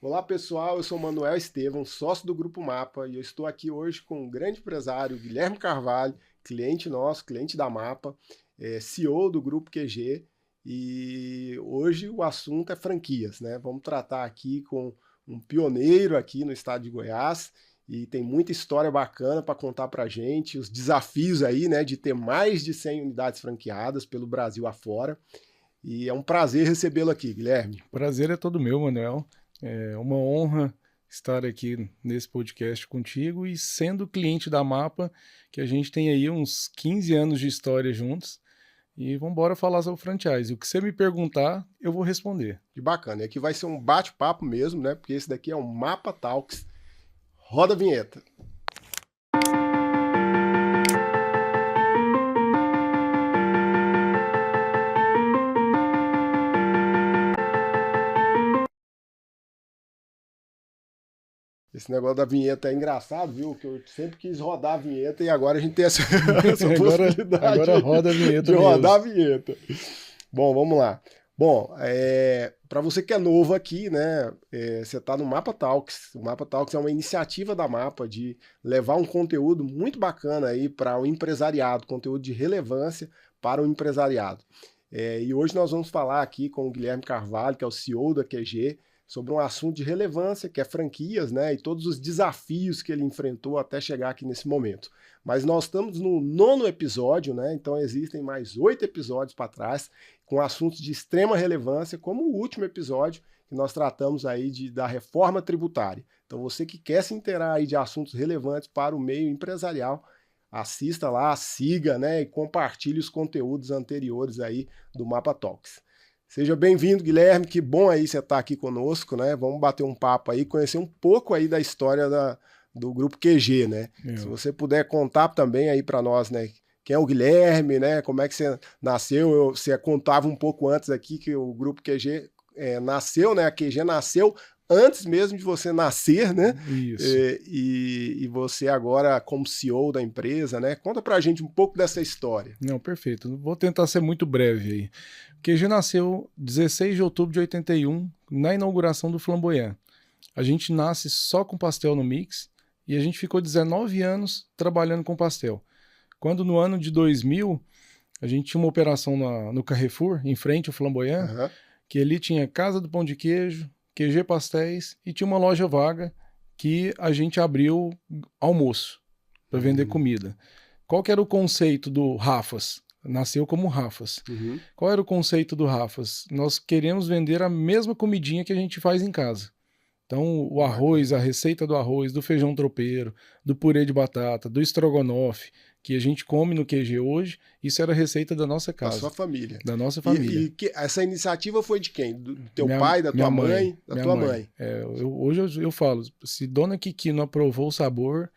Olá pessoal, eu sou Manuel Estevam, sócio do Grupo Mapa, e eu estou aqui hoje com o grande empresário Guilherme Carvalho, cliente nosso, cliente da Mapa, CEO do Grupo QG, e hoje o assunto é franquias, né? Vamos tratar aqui com um pioneiro aqui no estado de Goiás, e tem muita história bacana para contar para a gente, os desafios aí, né, de ter mais de 100 unidades franqueadas pelo Brasil afora, e é um prazer recebê-lo aqui, Guilherme. Prazer é todo meu, Manuel. É uma honra estar aqui nesse podcast contigo e sendo cliente da Mapa, que a gente tem aí uns 15 anos de história juntos. E vamos embora falar sobre o franchise. O que você me perguntar, eu vou responder. Que bacana. E aqui vai ser um bate-papo mesmo, né? Porque esse daqui é o Mapa Talks. Roda a vinheta. Esse negócio da vinheta é engraçado, viu? Que eu sempre quis rodar a vinheta e agora a gente tem essa possibilidade agora roda a vinheta de rodar mesmo. a vinheta. Bom, vamos lá. Bom, para você que é novo aqui, né? Você está no Mapa Talks. O Mapa Talks é uma iniciativa da Mapa de levar um conteúdo muito bacana aí para o empresariado, conteúdo de relevância para o empresariado. E hoje nós vamos falar aqui com o Guilherme Carvalho, que é o CEO da QG, sobre um assunto de relevância, que é franquias, né, e todos os desafios que ele enfrentou até chegar aqui nesse momento. Mas nós estamos no 9º episódio, né, então existem mais 8 episódios para trás, com assuntos de extrema relevância, como o último episódio, que nós tratamos aí da reforma tributária. Então você que quer se inteirar aí de assuntos relevantes para o meio empresarial, assista lá, siga, né, e compartilhe os conteúdos anteriores aí do Mapa Talks. Seja bem-vindo, Guilherme, que bom aí você estar aqui conosco, né? Vamos bater um papo aí, conhecer um pouco aí da história do Grupo QG, né? Se você puder contar também aí para nós, né? Quem é o Guilherme, né? Como é que você nasceu? Você contava um pouco antes aqui que o Grupo QG nasceu, né? A QG nasceu antes mesmo de você nascer, né? Isso. E você agora como CEO da empresa, né? Conta pra gente um pouco dessa história. Não, perfeito. Vou tentar ser muito breve aí. O QG nasceu 16 de outubro de 81, na inauguração do Flamboyant. A gente nasce só com pastel no mix e a gente ficou 19 anos trabalhando com pastel. Quando no ano de 2000, a gente tinha uma operação no Carrefour, em frente ao Flamboyant, que ali tinha Casa do Pão de Queijo, QG Pastéis e tinha uma loja vaga que a gente abriu almoço para vender comida. Qual que era o conceito do Rafas? Nasceu como Rafas. Qual era o conceito do Rafas? Nós queremos vender a mesma comidinha que a gente faz em casa. Então, o arroz, a receita do arroz, do feijão tropeiro, do purê de batata, do estrogonofe, que a gente come no QG hoje, isso era a receita da nossa casa. Da sua família. Da nossa família. E essa iniciativa foi de quem? Do teu pai, da tua mãe? Da tua mãe. Hoje eu falo, se Dona Kiki não aprovou o sabor,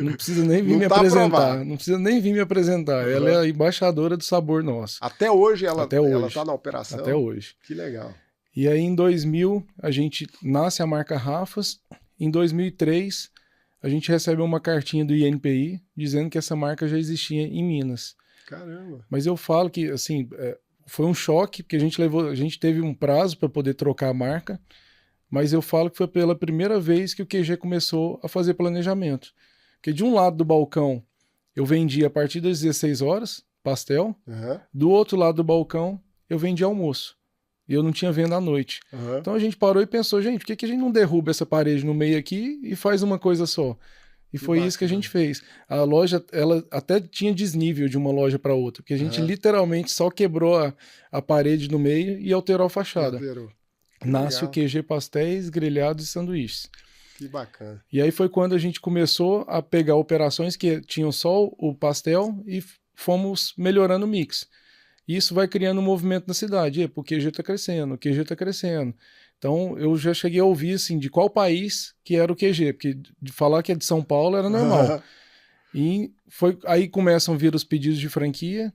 não precisa nem vir me apresentar. Aprovado. Não precisa nem vir me apresentar. Ela é a embaixadora do sabor nosso. Até hoje ela está na operação? Até hoje. Que legal. E aí em 2000 a gente nasce a marca Rafas. Em 2003 a gente recebe uma cartinha do INPI dizendo que essa marca já existia em Minas. Caramba. Mas eu falo que assim foi um choque porque a gente teve um prazo para poder trocar a marca. Mas eu falo que foi pela primeira vez que o QG começou a fazer planejamento. Porque de um lado do balcão eu vendia a partir das 16 horas pastel. Do outro lado do balcão eu vendia almoço. E eu não tinha venda à noite. Então a gente parou e pensou, gente, por que a gente não derruba essa parede no meio aqui e faz uma coisa só? E foi isso que a gente fez. A loja, ela até tinha desnível de uma loja para outra, porque a gente literalmente só quebrou a parede no meio e alterou a fachada. Nasce o QG Pastéis, Grelhados e Sanduíches. Que bacana. E aí foi quando a gente começou a pegar operações que tinham só o pastel e fomos melhorando o mix. Isso vai criando um movimento na cidade, porque o QG está crescendo, o QG está crescendo. Então, eu já cheguei a ouvir, assim, de qual país que era o QG, porque de falar que é de São Paulo era normal. E aí começam a vir os pedidos de franquia.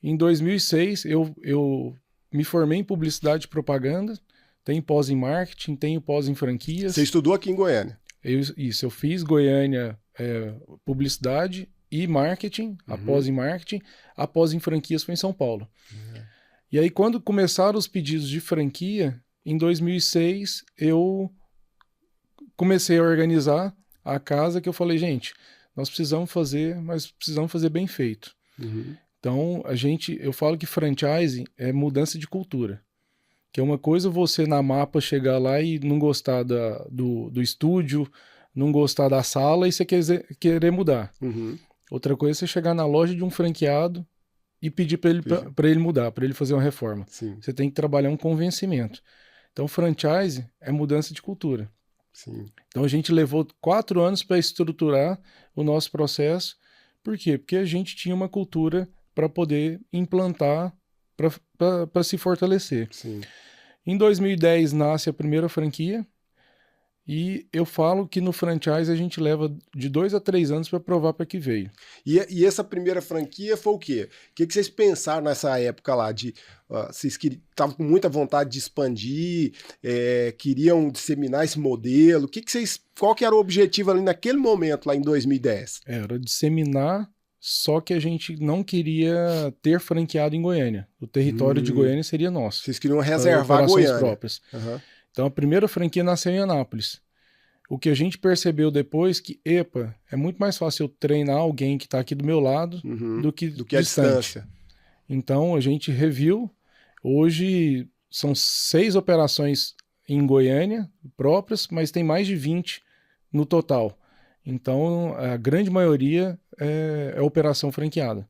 Em 2006, eu me formei em publicidade e propaganda, tenho pós em marketing, tenho pós em franquias. Você estudou aqui em Goiânia? Eu fiz Goiânia publicidade e marketing, após em marketing, após em franquias foi em São Paulo. E aí quando começaram os pedidos de franquia, em 2006 eu comecei a organizar a casa, que eu falei, gente, nós precisamos fazer, mas precisamos fazer bem feito. Uhum. Então, eu falo que franchise é mudança de cultura. Que é uma coisa você na Mapa chegar lá e não gostar do estúdio, não gostar da sala e você querer mudar. Uhum. Outra coisa é você chegar na loja de um franqueado e pedir para ele mudar, para ele fazer uma reforma. Sim. Você tem que trabalhar um convencimento. Então, franchise é mudança de cultura. Sim. Então, a gente levou 4 anos para estruturar o nosso processo. Por quê? Porque a gente tinha uma cultura para poder implantar, para se fortalecer. Sim. Em 2010 nasce a primeira franquia e eu falo que no franchise a gente leva de 2 a 3 anos para provar para que veio. E essa primeira franquia foi o quê? O que vocês pensaram nessa época lá? Vocês estavam com muita vontade de expandir, queriam disseminar esse modelo? Qual que era o objetivo ali naquele momento, lá em 2010? Era disseminar, só que a gente não queria ter franqueado em Goiânia. O território de Goiânia seria nosso. Vocês queriam reservar Goiânia. Próprias. Uhum. Então a primeira franquia nasceu em Anápolis. O que a gente percebeu depois é muito mais fácil eu treinar alguém que está aqui do meu lado do que a distância. Então a gente reviu. Hoje são 6 operações em Goiânia próprias, mas tem mais de 20 no total. Então a grande maioria é operação franqueada.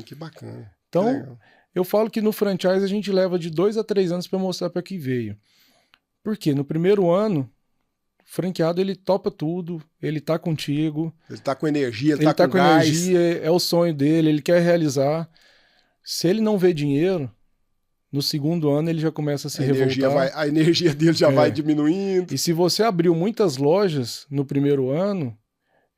Que bacana. Então eu falo que no franchise a gente leva de 2 a 3 anos para mostrar para que veio. Por quê? No primeiro ano, o franqueado ele topa tudo, ele tá contigo. Ele tá com energia, ele tá com gás. Energia, é o sonho dele, ele quer realizar. Se ele não vê dinheiro, no segundo ano ele já começa a se revoltar. A energia dele já vai diminuindo. E se você abriu muitas lojas no primeiro ano,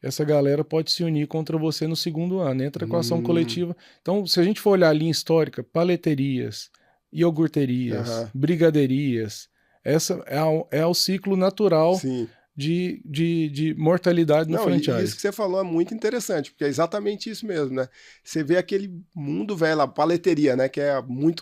essa galera pode se unir contra você no segundo ano, entra com a ação coletiva. Então, se a gente for olhar a linha histórica, paleterias, iogurterias, brigaderias, essa é o ciclo natural de mortalidade no franchise. E isso que você falou é muito interessante, porque é exatamente isso mesmo, né? Você vê aquele mundo velho, a paleteria, né? Que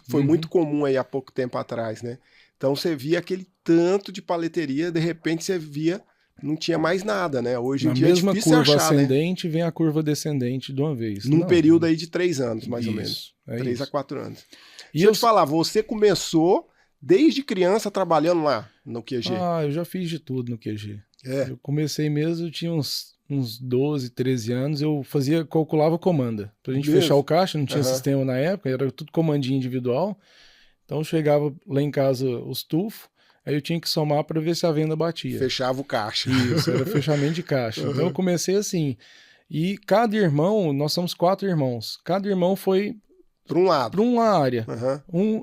foi muito comum aí há pouco tempo atrás, né? Então você via aquele tanto de paleteria, de repente você via, não tinha mais nada, né? Hoje em dia é difícil achar, Na mesma curva ascendente, vem a curva descendente de uma vez. Num período aí de 3 anos, mais ou menos. 3 a 4 anos. Deixa eu te falar, você começou desde criança trabalhando lá no QG? Eu já fiz de tudo no QG. Eu comecei mesmo, eu tinha uns 12, 13 anos, eu calculava comanda. Pra gente fechar o caixa, não tinha sistema na época, era tudo comandinha individual. Então chegava lá em casa os tufos, aí eu tinha que somar para ver se a venda batia. Fechava o caixa. Isso, era fechamento de caixa. Então eu comecei assim. E cada irmão, nós somos 4 irmãos, cada irmão foi para um lado, para uma área.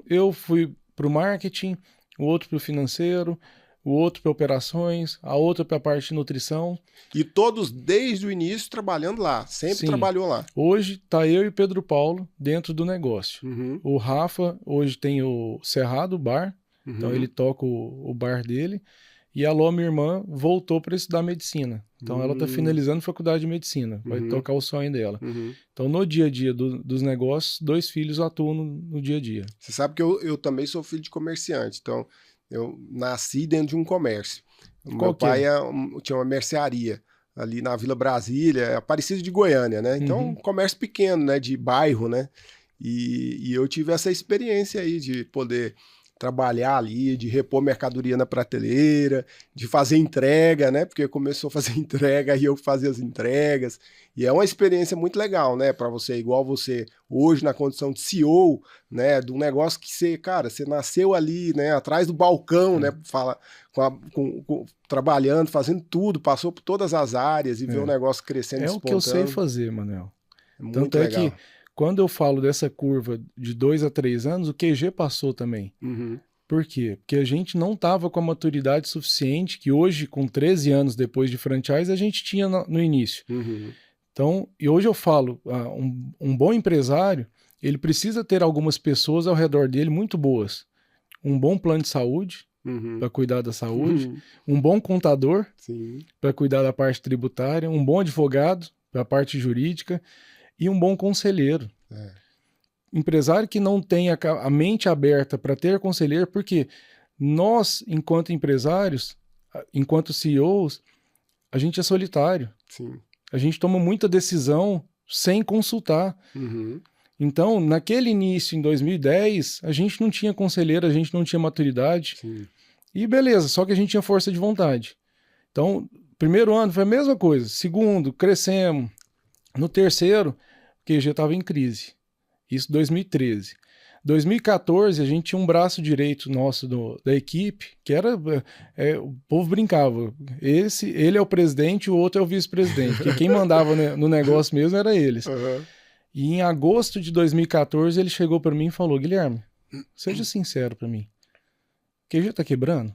Eu fui para o marketing, o outro para o financeiro, o outro para operações, a outra para a parte de nutrição. E todos desde o início trabalhando lá, sempre trabalhou lá. Hoje tá eu e Pedro Paulo dentro do negócio. O Rafa hoje tem o Cerrado, o bar, então ele toca o bar dele. E a Ló, minha irmã, voltou para estudar medicina. Então ela está finalizando a faculdade de medicina, vai tocar o sonho dela. Então no dia a dia dos negócios, 2 filhos atuam no dia a dia. Você sabe que eu também sou filho de comerciante, então eu nasci dentro de um comércio. Meu pai tinha uma mercearia ali na Vila Brasília, Aparecida de Goiânia, né? Então um comércio pequeno, né? De bairro, né? E eu tive essa experiência aí de poder trabalhar ali, de repor mercadoria na prateleira, de fazer entrega, né? Porque começou a fazer entrega e eu fazia as entregas. E é uma experiência muito legal, né? Para você, igual você hoje na condição de CEO, né? De um negócio que você nasceu ali, né? Atrás do balcão, né? Trabalhando, fazendo tudo, passou por todas as áreas e ver o negócio crescendo, despontando. É o que eu sei fazer, Manel. Muito Tanto legal. É que quando eu falo dessa curva de 2 a 3 anos, o QG passou também. Por quê? Porque a gente não estava com a maturidade suficiente que hoje, com 13 anos depois de franchise, a gente tinha no início. Então, e hoje eu falo, um bom empresário, ele precisa ter algumas pessoas ao redor dele muito boas. Um bom plano de saúde, para cuidar da saúde, um bom contador, para cuidar da parte tributária, um bom advogado, para a parte jurídica, e um bom conselheiro. Empresário que não tem a mente aberta para ter conselheiro, porque nós, enquanto empresários, enquanto CEOs, a gente é solitário. Sim. A gente toma muita decisão sem consultar. Uhum. Então, naquele início, em 2010, a gente não tinha conselheiro, a gente não tinha maturidade. Sim. E beleza, só que a gente tinha força de vontade. Então, primeiro ano foi a mesma coisa. Segundo, crescemos. No terceiro, o QG estava em crise. Isso em 2013. 2014, a gente tinha um braço direito nosso da equipe, que era... o povo brincava. Ele é o presidente, o outro é o vice-presidente. Porque quem mandava no negócio mesmo era eles. Uhum. E em agosto de 2014, ele chegou para mim e falou: Guilherme, seja sincero para mim. O QG tá quebrando?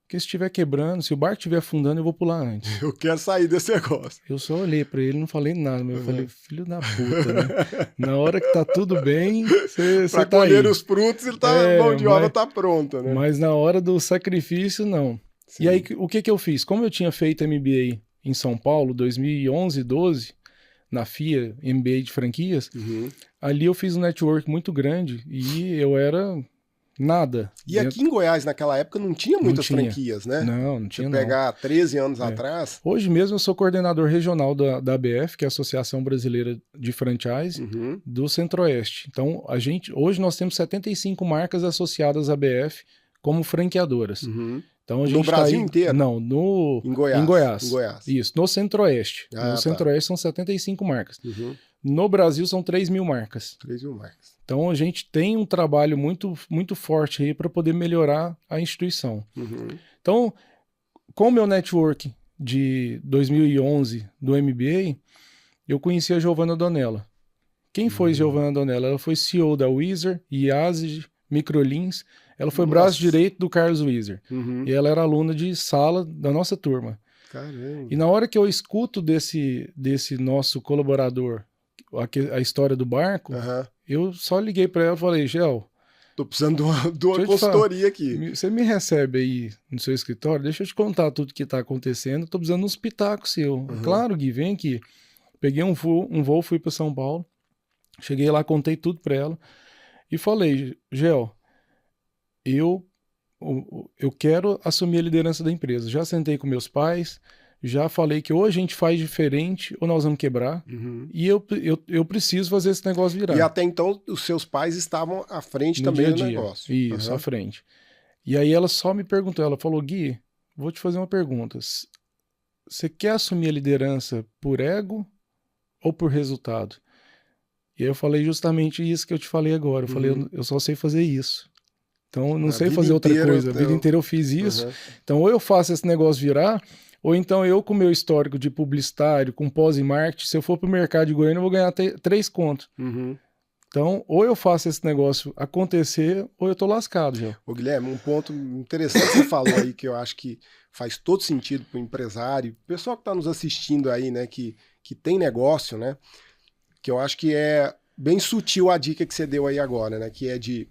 Porque se estiver quebrando, se o barco estiver afundando, eu vou pular antes. Eu quero sair desse negócio. Eu só olhei pra ele, não falei nada, mas eu falei, filho da puta, né? Na hora que tá tudo bem, você Pra tá aí. colher os frutos, a mão de obra tá pronta, né? Mas na hora do sacrifício, não. Sim. E aí, o que eu fiz? Como eu tinha feito MBA em São Paulo, 2011, 12, na FIA, MBA de franquias, ali eu fiz um network muito grande e eu era... nada. E aqui em Goiás, naquela época, não tinha muitas franquias, né? Não tinha. Se pegar 13 anos atrás... Hoje mesmo eu sou coordenador regional da ABF, que é a Associação Brasileira de Franchise, do Centro-Oeste. Então, hoje nós temos 75 marcas associadas à ABF como franqueadoras. Então, a gente no Brasil inteiro? Não, em Goiás. Em Goiás. Em Goiás. Isso, no Centro-Oeste. No Centro-Oeste são 75 marcas. No Brasil são 3.000 marcas. 3.000 marcas. Então a gente tem um trabalho muito, muito forte aí para poder melhorar a instituição. Então, com o meu network de 2011 do MBA, eu conheci a Giovanna Donella. Quem foi Giovanna Donella? Ela foi CEO da Wizard, Yazid, Microlins. Ela foi braço direito do Carlos Wizard. E ela era aluna de sala da nossa turma. Caramba. E na hora que eu escuto desse nosso colaborador a história do barco, eu só liguei para ela e falei: Gel, tô precisando de uma consultoria aqui. Você me recebe aí no seu escritório? Deixa eu te contar tudo que tá acontecendo. Tô precisando de uns pitacos seu. Claro, Gui, vem aqui. Peguei um voo, fui para São Paulo. Cheguei lá, contei tudo para ela. E falei: Gel, eu quero assumir a liderança da empresa. Já sentei com meus pais, já falei que ou a gente faz diferente ou nós vamos quebrar. E eu preciso fazer esse negócio virar. E até então os seus pais estavam à frente no também dia do a dia. negócio. Isso, à frente. E aí ela só me perguntou, ela falou: Gui, vou te fazer uma pergunta. Você quer assumir a liderança por ego ou por resultado? E aí eu falei justamente isso que eu te falei agora. Eu falei, eu só sei fazer isso. Então eu não sei fazer outra coisa. A vida inteira eu fiz isso. Então ou eu faço esse negócio virar, ou então eu, com o meu histórico de publicitário, com pós em marketing, se eu for pro mercado de Goiânia, eu vou ganhar 3 contos. Então, ou eu faço esse negócio acontecer, ou eu tô lascado, já. Ô, Guilherme, um ponto interessante que você falou aí, que eu acho que faz todo sentido pro empresário, o pessoal que tá nos assistindo aí, né, que tem negócio, né, que eu acho que é bem sutil a dica que você deu aí agora, né, que é de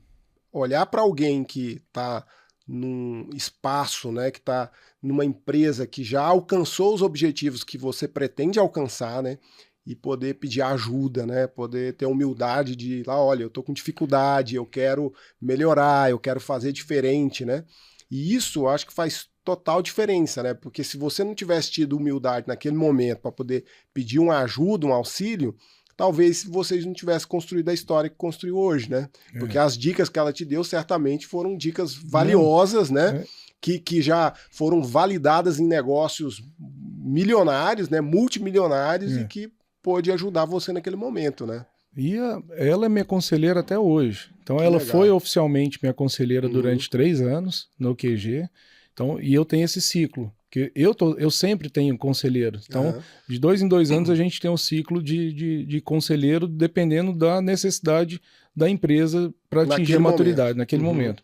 olhar para alguém que tá num espaço, né, que está numa empresa que já alcançou os objetivos que você pretende alcançar, né, e poder pedir ajuda, né, poder ter humildade de ir lá, olha, eu tô com dificuldade, eu quero melhorar, eu quero fazer diferente, né, e isso eu acho que faz total diferença, né, porque se você não tivesse tido humildade naquele momento para poder pedir uma ajuda, um auxílio, talvez vocês não tivessem construído a história que construiu hoje, né? Porque as dicas que ela te deu certamente foram dicas valiosas, né? Que já foram validadas em negócios milionários, né? Multimilionários e que pôde ajudar você naquele momento, né? E ela é minha conselheira até hoje. Então ela foi oficialmente minha conselheira durante 3 anos no QG. Então, e eu tenho esse ciclo. Porque eu sempre tenho conselheiro. Então, de 2 em 2 anos, a gente tem um ciclo de conselheiro, dependendo da necessidade da empresa para atingir a maturidade naquele momento.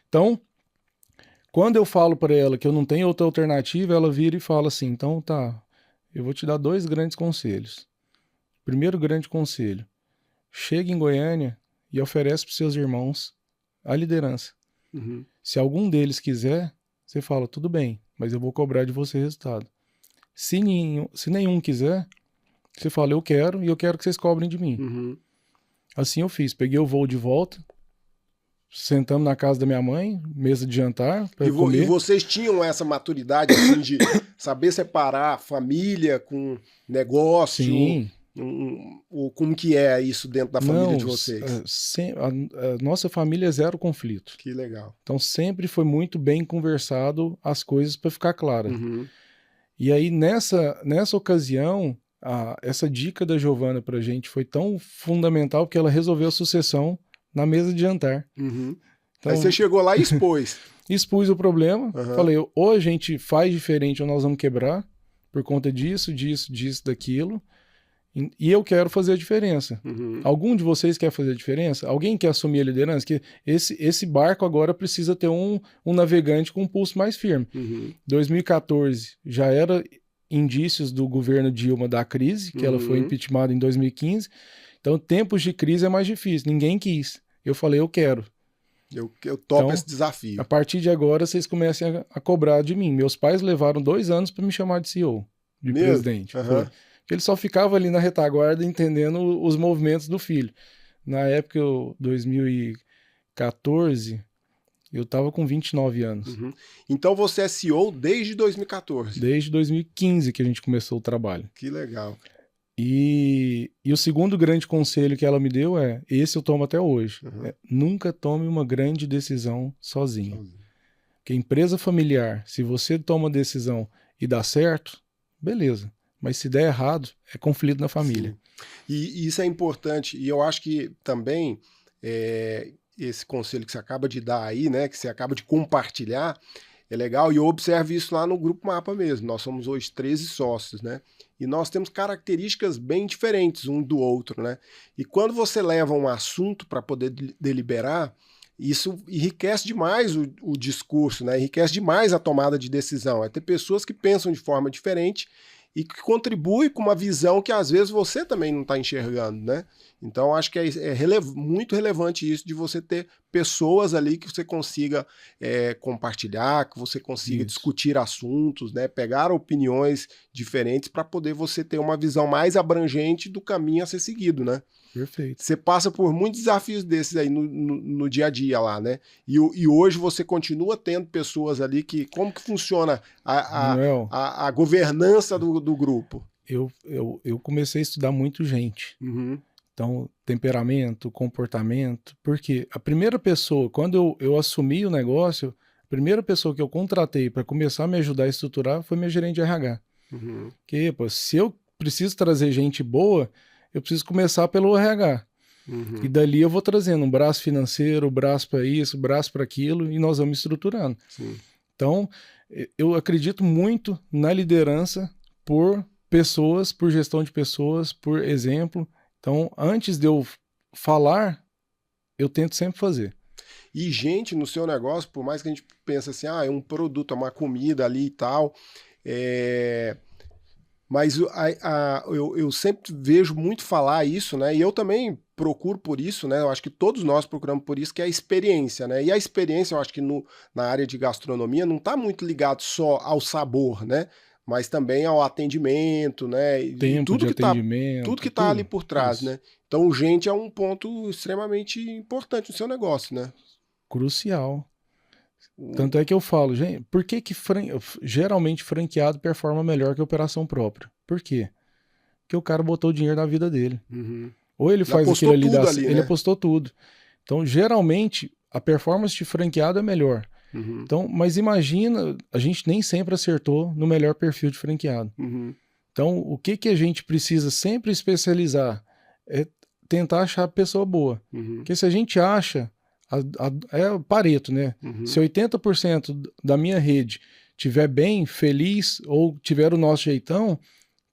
Então, quando eu falo para ela que eu não tenho outra alternativa, ela vira e fala assim: então tá, eu vou te dar 2 grandes conselhos. Primeiro grande conselho: chega em Goiânia e oferece para seus irmãos a liderança. Se algum deles quiser, você fala: tudo bem, mas eu vou cobrar de você resultado. Se nenhum quiser, você fala: eu quero, e eu quero que vocês cobrem de mim. Assim eu fiz. Peguei o voo de volta, sentamos na casa da minha mãe, mesa de jantar, para comer. E vocês tinham essa maturidade assim, de saber separar família com negócio? Sim. Ou como que é isso dentro da família de vocês? A nossa família é zero conflito. Que legal. Então sempre foi muito bem conversado as coisas para ficar clara. Uhum. E aí nessa ocasião, essa dica da Giovana pra gente foi tão fundamental porque ela resolveu a sucessão na mesa de jantar. Uhum. Então, aí você chegou lá e expôs. Expus o problema, Uhum. falei, ou a gente faz diferente ou nós vamos quebrar por conta disso, daquilo. E eu quero fazer a diferença. Uhum. Algum de vocês quer fazer a diferença? Alguém quer assumir a liderança? Que esse barco agora precisa ter um navegante com um pulso mais firme. Uhum. 2014 já era indícios do governo Dilma da crise, que ela foi impeachmentada em 2015. Então, tempos de crise é mais difícil. Ninguém quis. Eu falei, eu quero. Eu topo então, esse desafio. A partir de agora, vocês comecem a cobrar de mim. Meus pais levaram 2 anos para me chamar de CEO, de presidente. Uhum. Ele só ficava ali na retaguarda entendendo os movimentos do filho. Na época, 2014, eu estava com 29 anos. Uhum. Então você é CEO desde 2014? Desde 2015 que a gente começou o trabalho. Que legal. E o segundo grande conselho que ela me deu esse eu tomo até hoje, nunca tome uma grande decisão sozinho. Porque empresa familiar, se você toma decisão e dá certo, beleza. Mas se der errado, é conflito na família. Sim. E isso é importante. E eu acho que também esse conselho que você acaba de dar aí, né, que você acaba de compartilhar, é legal. E eu observo isso lá no Grupo Mapa mesmo. Nós somos hoje 13 sócios, né? E nós temos características bem diferentes um do outro, né? E quando você leva um assunto para poder deliberar, isso enriquece demais o discurso, né? Enriquece demais a tomada de decisão. É ter pessoas que pensam de forma diferente e que contribui com uma visão que às vezes você também não está enxergando, né? Então acho que muito relevante isso de você ter pessoas ali que você consiga compartilhar, que você consiga discutir assuntos, né? Pegar opiniões diferentes para poder você ter uma visão mais abrangente do caminho a ser seguido, né? Perfeito. Você passa por muitos desafios desses aí no dia a dia lá, né? E hoje você continua tendo pessoas ali que... Como que funciona a governança do grupo? Eu comecei a estudar muito gente. Uhum. Então, temperamento, comportamento. Porque a primeira pessoa, quando eu assumi o negócio, a primeira pessoa que eu contratei para começar a me ajudar a estruturar foi minha gerente de RH. Uhum. Porque, pô, se eu preciso trazer gente boa, eu preciso começar pelo RH. Uhum. E dali eu vou trazendo um braço financeiro, braço para isso, braço para aquilo, e nós vamos estruturando. Sim. Então, eu acredito muito na liderança por pessoas, por gestão de pessoas, por exemplo. Então, antes de eu falar, eu tento sempre fazer. E gente no seu negócio, por mais que a gente pense assim, é um produto, é uma comida ali e tal, mas eu sempre vejo muito falar isso, né? E eu também procuro por isso, né? Eu acho que todos nós procuramos por isso, que é a experiência, né? E a experiência, eu acho que na área de gastronomia não está muito ligado só ao sabor, né? Mas também ao atendimento, né? Tempo tudo de que atendimento. Tudo que está ali por trás, isso. né? Então, gente é um ponto extremamente importante no seu negócio, né? Crucial. Tanto é que eu falo, gente, por que geralmente franqueado performa melhor que operação própria? Por quê? Porque o cara botou o dinheiro na vida dele. Uhum. Ou ele faz aquilo ali, ele né? apostou tudo. Então, geralmente, a performance de franqueado é melhor. Uhum. Então, mas imagina, a gente nem sempre acertou no melhor perfil de franqueado. Uhum. Então, o que a gente precisa sempre especializar é tentar achar a pessoa boa. Uhum. Porque se a gente acha, é o Pareto, né? Uhum. Se 80% da minha rede tiver bem, feliz, ou tiver o nosso jeitão,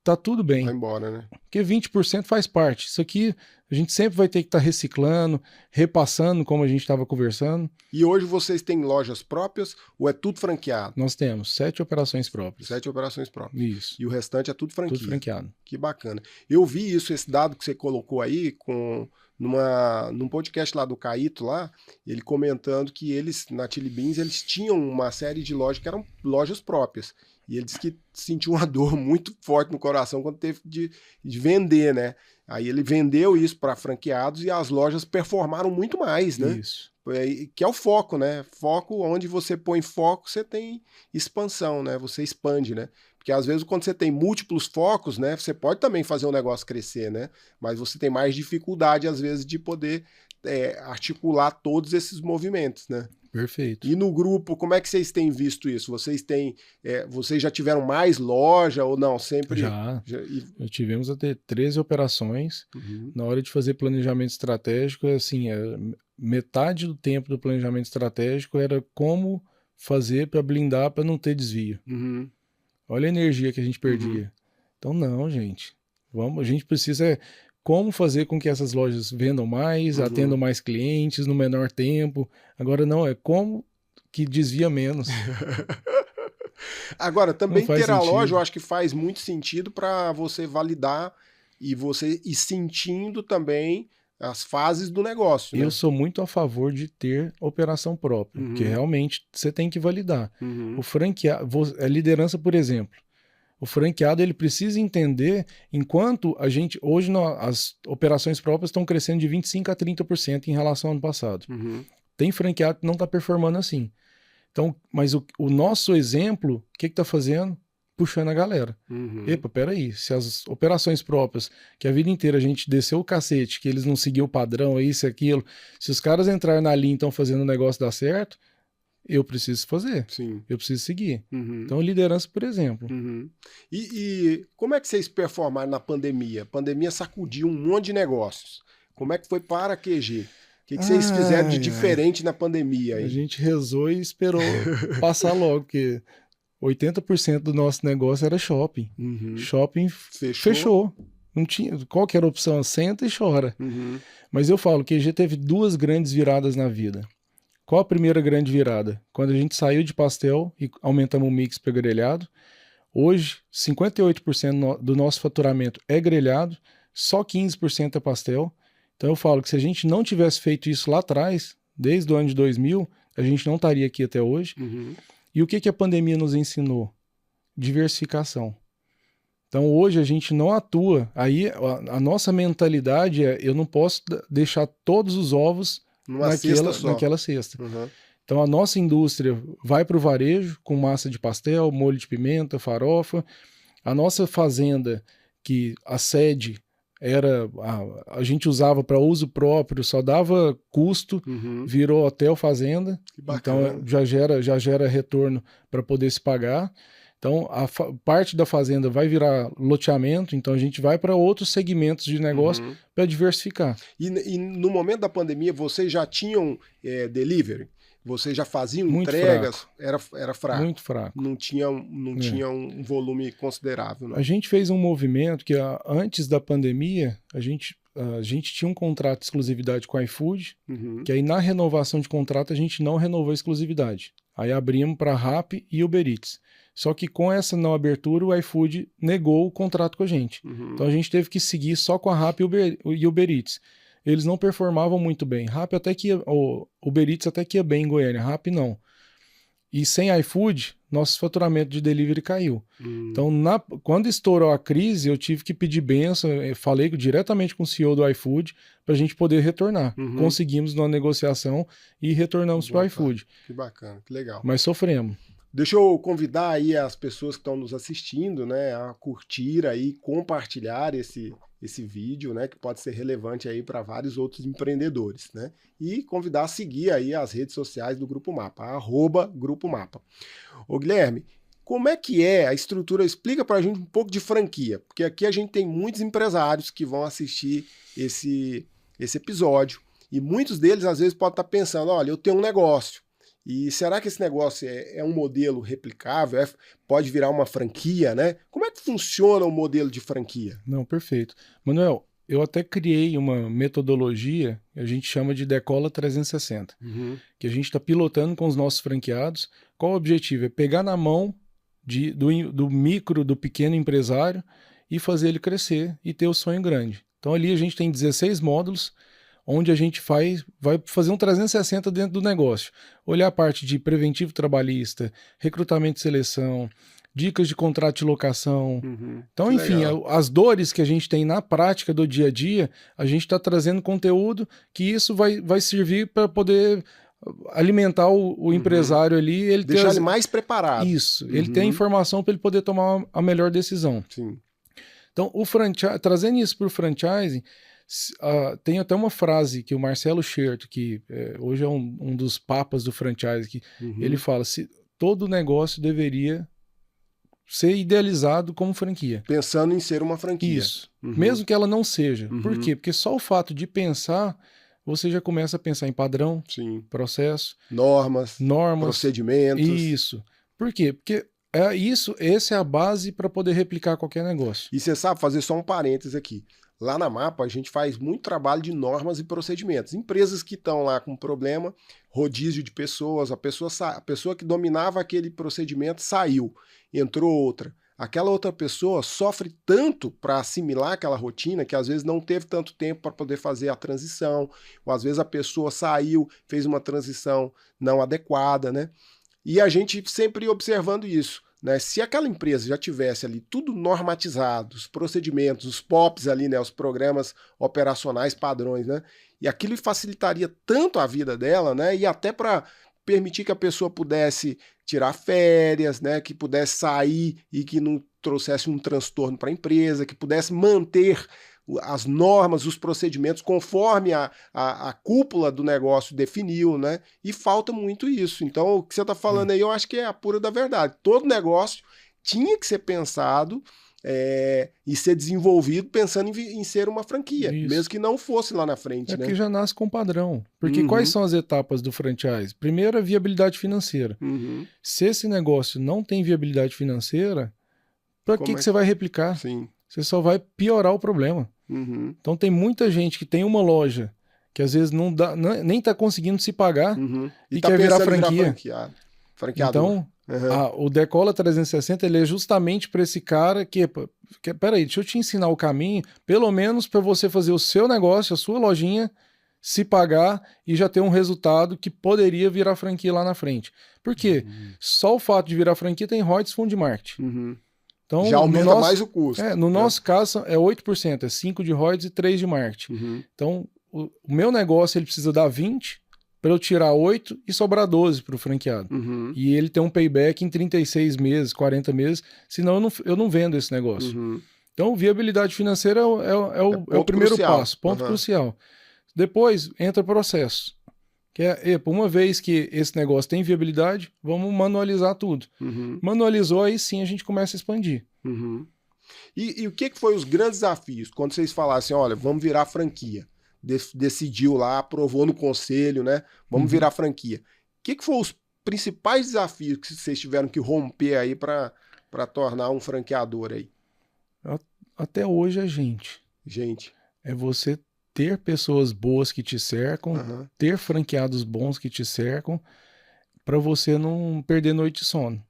tá tudo bem. Vai embora, né? Porque 20% faz parte. Isso aqui a gente sempre vai ter que estar reciclando, repassando, como a gente estava conversando. E hoje vocês têm lojas próprias ou é tudo franqueado? Nós temos 7 operações próprias. 7 operações próprias. Isso. E o restante é tudo franquia. Tudo franqueado. Que bacana. Eu vi isso, esse dado que você colocou aí, num podcast lá do Caíto, ele comentando que eles, na Chili Beans, eles tinham uma série de lojas que eram lojas próprias. E ele disse que sentiu uma dor muito forte no coração quando teve de vender, né? Aí ele vendeu isso para franqueados e as lojas performaram muito mais, né? Isso. Que é o foco, né? Foco, onde você põe foco, você tem expansão, né? Você expande, né? Porque às vezes quando você tem múltiplos focos, né? Você pode também fazer o negócio crescer, né? Mas você tem mais dificuldade, às vezes, de poder articular todos esses movimentos, né? Perfeito. E no grupo, como é que vocês têm visto isso? Vocês já tiveram mais loja ou não? Sempre. Já tivemos até 13 operações. Uhum. Na hora de fazer planejamento estratégico, assim, metade do tempo do planejamento estratégico era como fazer para blindar, para não ter desvio. Uhum. Olha a energia que a gente perdia. Então, não, gente. A gente precisa como fazer com que essas lojas vendam mais, atendam mais clientes no menor tempo. Agora não, é como que desvia menos. Agora, também ter sentido. a loja, eu acho que faz muito sentido para você validar e você ir sentindo também as fases do negócio. Eu né? sou muito a favor de ter operação própria, porque realmente você tem que validar. O franqueado, a liderança, por exemplo, o franqueado ele precisa entender, enquanto a gente, hoje as operações próprias estão crescendo de 25% a 30% em relação ao ano passado. Tem franqueado que não está performando assim. Então, mas o nosso exemplo, o que está fazendo? Puxando a galera. Epa, peraí, se as operações próprias, que a vida inteira a gente desceu o cacete, que eles não seguiam o padrão, isso e aquilo, se os caras entrarem na linha e estão fazendo o negócio dar certo, eu preciso fazer. Sim. Eu preciso seguir. Então, liderança, por exemplo. E como é que vocês performaram na pandemia? A pandemia sacudiu um monte de negócios. Como é que foi para a QG? O que vocês fizeram de diferente na pandemia? Aí? A gente rezou e esperou passar logo, porque 80% do nosso negócio era shopping. Shopping fechou. Não tinha, qual que era a opção? Senta e chora. Mas eu falo que a QG teve 2 grandes viradas na vida. Qual a primeira grande virada? Quando a gente saiu de pastel e aumentamos o mix para grelhado. Hoje, 58% do nosso faturamento é grelhado, só 15% é pastel. Então eu falo que se a gente não tivesse feito isso lá atrás, desde o ano de 2000, a gente não estaria aqui até hoje. E o que a pandemia nos ensinou? Diversificação. Então hoje a gente não atua. Aí a nossa mentalidade é: eu não posso deixar todos os ovos naquela cesta. Então a nossa indústria vai para o varejo com massa de pastel, molho de pimenta, farofa. A nossa fazenda, que a sede a gente usava para uso próprio, só dava custo, virou hotel fazenda. Então já gera retorno para poder se pagar. Então, parte da fazenda vai virar loteamento, então a gente vai para outros segmentos de negócio para diversificar. E no momento da pandemia, vocês já tinham delivery? Vocês já faziam muito entregas? Fraco. Era fraco. Muito fraco. Não tinha um volume considerável. Não. A gente fez um movimento que antes da pandemia, a gente tinha um contrato de exclusividade com a iFood, que aí na renovação de contrato a gente não renovou a exclusividade. Aí abrimos para Rappi e Uber Eats. Só que com essa não abertura, o iFood negou o contrato com a gente. Então a gente teve que seguir só com a Rappi e Uber Eats. Eles não performavam muito bem. Rappi até que o Uber Eats até que ia bem em Goiânia, Rappi não. E sem iFood, nosso faturamento de delivery caiu. Então, quando estourou a crise, eu tive que pedir bênção, falei diretamente com o CEO do iFood para a gente poder retornar. Conseguimos uma negociação e retornamos para o iFood. Que bacana, que legal. Mas sofremos. Deixa eu convidar aí as pessoas que estão nos assistindo, né, a curtir aí, compartilhar esse vídeo, né, que pode ser relevante aí para vários outros empreendedores, né, e convidar a seguir aí as redes sociais do Grupo Mapa, @Grupo Mapa. Ô Guilherme, como é que é a estrutura? Explica para a gente um pouco de franquia, porque aqui a gente tem muitos empresários que vão assistir esse episódio e muitos deles às vezes podem estar pensando, olha, eu tenho um negócio. E será que esse negócio é um modelo replicável? Pode virar uma franquia, né? Como é que funciona o modelo de franquia? Não, perfeito. Manuel, eu até criei uma metodologia que a gente chama de Decola 360, que a gente está pilotando com os nossos franqueados. Qual o objetivo? É pegar na mão do pequeno empresário e fazer ele crescer e ter o sonho grande. Então ali a gente tem 16 módulos, onde a gente vai fazer um 360 dentro do negócio. Olhar a parte de preventivo trabalhista, recrutamento e seleção, dicas de contrato de locação. Então, Que enfim, legal. as dores que a gente tem na prática do dia a dia, a gente está trazendo conteúdo que isso vai servir para poder alimentar o empresário ali. Ele Deixar ter ele mais preparado. Isso, ele tem a informação para ele poder tomar a melhor decisão. Sim. Então, trazendo isso para o franchising, tem até uma frase que o Marcelo Scherto, que hoje é um dos papas do franchising, que ele fala: se todo negócio deveria ser idealizado como franquia. Pensando em ser uma franquia. Isso. Mesmo que ela não seja. Por quê? Porque só o fato de pensar, você já começa a pensar em padrão, Sim. processo, normas, procedimentos. Isso. Por quê? Porque essa é a base para poder replicar qualquer negócio. E você sabe, fazer só um parênteses aqui. Lá na Mapa, a gente faz muito trabalho de normas e procedimentos. Empresas que estão lá com problema, rodízio de pessoas, a pessoa que dominava aquele procedimento saiu, entrou outra. Aquela outra pessoa sofre tanto para assimilar aquela rotina que às vezes não teve tanto tempo para poder fazer a transição, ou às vezes a pessoa saiu, fez uma transição não adequada, né? E a gente sempre observando isso. Né? Se aquela empresa já tivesse ali tudo normatizado, os procedimentos, os POPs ali, né? Os programas operacionais padrões, né? E aquilo facilitaria tanto a vida dela, né? E até para permitir que a pessoa pudesse tirar férias, né? Que pudesse sair e que não trouxesse um transtorno para a empresa, que pudesse manter as normas, os procedimentos conforme a cúpula do negócio definiu, né? E falta muito isso. Então, o que você está falando aí, eu acho que é a pura da verdade. Todo negócio tinha que ser pensado e ser desenvolvido pensando em ser uma franquia, mesmo que não fosse lá na frente. Porque já nasce com padrão. Porque quais são as etapas do franchise? Primeiro, a viabilidade financeira. Se esse negócio não tem viabilidade financeira, para que você vai replicar? Sim. Você só vai piorar o problema. Então tem muita gente que tem uma loja que às vezes não dá, nem está conseguindo se pagar e quer virar franquia. Então, o Decola 360 ele é justamente para esse cara que, peraí, deixa eu te ensinar o caminho, pelo menos para você fazer o seu negócio, a sua lojinha, se pagar e já ter um resultado que poderia virar franquia lá na frente. Por quê? Só o fato de virar franquia tem royalties, fundo de marketing. Então, já aumenta mais o custo. No nosso caso, é 8%, é 5% de royalties e 3% de marketing. Então, o meu negócio ele precisa dar 20% para eu tirar 8% e sobrar 12% para o franqueado. E ele tem um payback em 36 meses, 40 meses, senão eu não vendo esse negócio. Então, viabilidade financeira é o primeiro passo, ponto crucial. Depois, entra o processo. Que uma vez que esse negócio tem viabilidade, vamos manualizar tudo. Manualizou, aí sim a gente começa a expandir. E o que foi os grandes desafios? Quando vocês falassem, olha, vamos virar franquia. Decidiu lá, aprovou no conselho, né? Vamos virar franquia. O que foram os principais desafios que vocês tiveram que romper aí para tornar um franqueador aí? Até hoje é gente. É você ter pessoas boas que te cercam, ter franqueados bons que te cercam, para você não perder noite de sono.